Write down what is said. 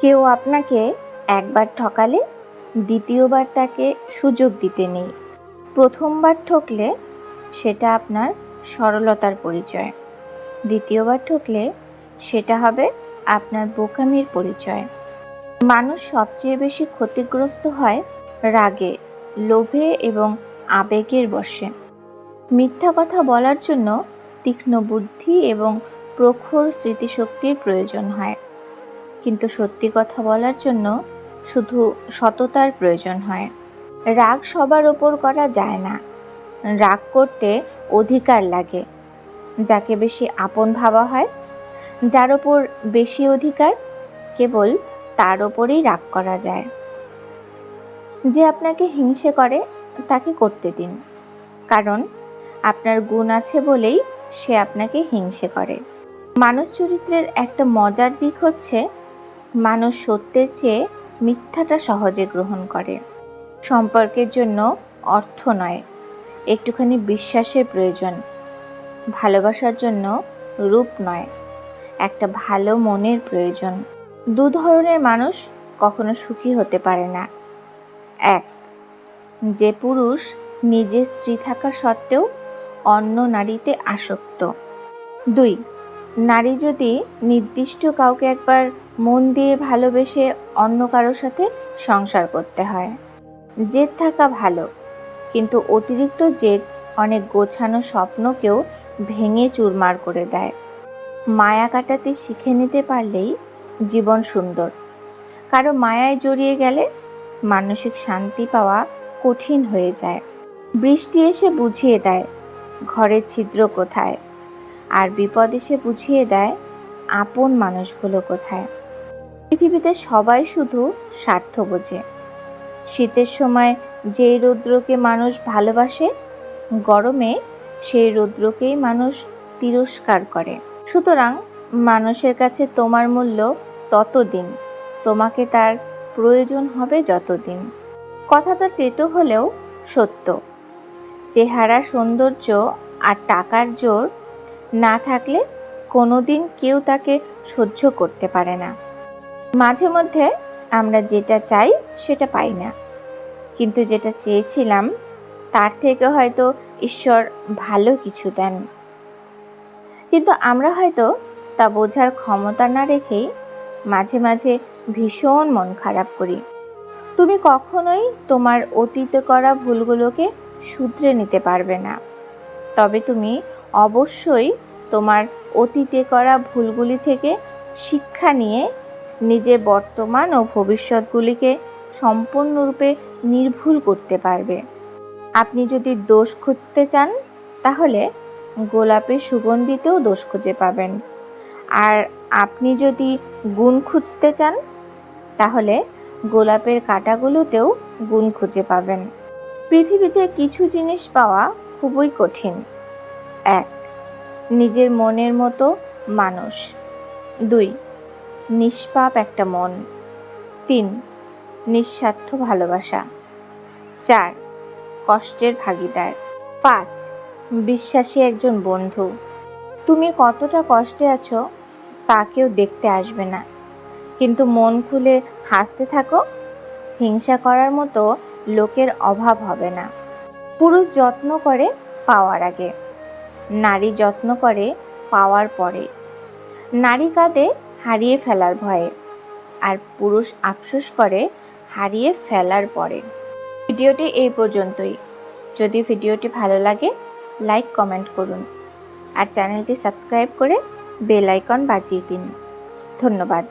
কেউ আপনাকে একবার ঠকালে দ্বিতীয়বার তাকে সুযোগ দিতে নেই। প্রথমবার ঠকলে সেটা আপনার সরলতার পরিচয়, দ্বিতীয়বার ঠকলে সেটা হবে আপনার বোকামির পরিচয়। মানুষ সবচেয়ে বেশি ক্ষতিগ্রস্ত হয় রাগে, লোভে এবং আবেগের বশে। মিথ্যা কথা বলার জন্য তীক্ষ্ণ বুদ্ধি এবং প্রখর স্মৃতিশক্তির প্রয়োজন হয়, কিন্তু সত্যি কথা বলার জন্য শুধু সততার প্রয়োজন হয়। রাগ সবার ওপর করা যায় না। রাগ করতে অধিকার লাগে। যাকে বেশি আপন ভাবা হয়, যার ওপর বেশি অধিকার, কেবল তার ওপরেই রাগ করা যায়। যে আপনাকে হিংসে করে তাকে করতে দিন, কারণ আপনার গুণ আছে বলেই সে আপনাকে হিংসে করে। মানুষ চরিত্রের একটা মজার দিক হচ্ছে মানুষ সত্যের চেয়ে মিথ্যাটা সহজে গ্রহণ করে। সম্পর্কের জন্য অর্থ নয়, একটুখানি বিশ্বাসের প্রয়োজন। ভালোবাসার জন্য রূপ নয়, একটা ভালো মনের প্রয়োজন। দু ধরনের মানুষ কখনো সুখী হতে পারে না। এক, যে পুরুষ নিজের স্ত্রী থাকা সত্ত্বেও অন্য নারীতে আসক্ত। দুই, নারী যদি নির্দিষ্ট কাউকে একবার মন দিয়ে ভালোবেসে অন্য কারোর সাথে সংসার করতে হয়। জেদ থাকা ভালো, কিন্তু অতিরিক্ত জেদ অনেক গোছানো স্বপ্নকেও ভেঙে চুরমার করে দেয়। মায়া কাটাতে শিখে নিতে পারলেই জীবন সুন্দর। কারো মায়ায় জড়িয়ে গেলে মানসিক শান্তি পাওয়া কঠিন হয়ে যায়। বৃষ্টি এসে বুঝিয়ে দেয় ঘরের ছিদ্র কোথায়, আর বিপদ এসে বুঝিয়ে দেয় আপন মানুষগুলো কোথায়। পৃথিবীতে সবাই শুধু স্বার্থ বোঝে। শীতের সময় যেই রৌদ্রকে মানুষ ভালোবাসে, গরমে সেই রৌদ্রকেই মানুষ তিরস্কার করে। সুতরাং মানুষের কাছে তোমার মূল্য ততদিন, তোমাকে তার প্রয়োজন হবে যতদিন। কথাটা তেতো হলেও সত্য। চেহারা, সৌন্দর্য আর টাকার জোর না থাকলে কোনোদিন কেউ তাকে সহ্য করতে পারে না। মাঝে মধ্যে আমরা যেটা চাই সেটা পাই না, কিন্তু যেটা চেয়েছিলাম তার থেকে হয়তো ঈশ্বর ভালো কিছু দেন। কিন্তু আমরা হয়তো তা বোঝার ক্ষমতা না রেখেই মাঝে মাঝে ভীষণ মন খারাপ করি। তুমি কখনোই তোমার অতীতে করা ভুলগুলোকে শুধরে নিতে পারবে না, তবে তুমি অবশ্যই তোমার অতীতে করা ভুলগুলি থেকে শিক্ষা নিয়ে নিজের বর্তমান ও ভবিষ্যৎগুলিকে সম্পূর্ণরূপে নির্ভুল করতে পারবে। আপনি যদি দোষ খুঁজতে চান, তাহলে গোলাপের সুগন্ধিতেও দোষ খুঁজে পাবেন। আর আপনি যদি গুণ খুঁজতে চান, তাহলে গোলাপের কাঁটাগুলোতেও গুণ খুঁজে পাবেন। পৃথিবীতে কিছু জিনিস পাওয়া খুবই কঠিন। এক, নিজের মনের মতো মানুষ। দুই, নিষ্পাপ একটা মন। তিন, নিঃস্বার্থ ভালোবাসা। চার, কষ্টের ভাগিদার। পাঁচ, বিশ্বাসী একজন বন্ধু। তুমি কতটা কষ্টে আছো তা কেউ দেখতে আসবে না, কিন্তু মন খুলে হাসতে থাকো, হিংসা করার মতো লোকের অভাব হবে না। পুরুষ যত্ন করে পাওয়ার আগে, নারী যত্ন করে পাওয়ার পরে। নারী কাঁদে হারিয়ে ফেলার ভয়ে, আর পুরুষ আফসোস করে হারিয়ে ফেলার পরে। ভিডিওটি এই পর্যন্তই। যদি ভিডিওটি ভালো লাগে, লাইক কমেন্ট করুন, আর চ্যানেলটি সাবস্ক্রাইব করে বেল আইকন বাজিয়ে দিন। ধন্যবাদ।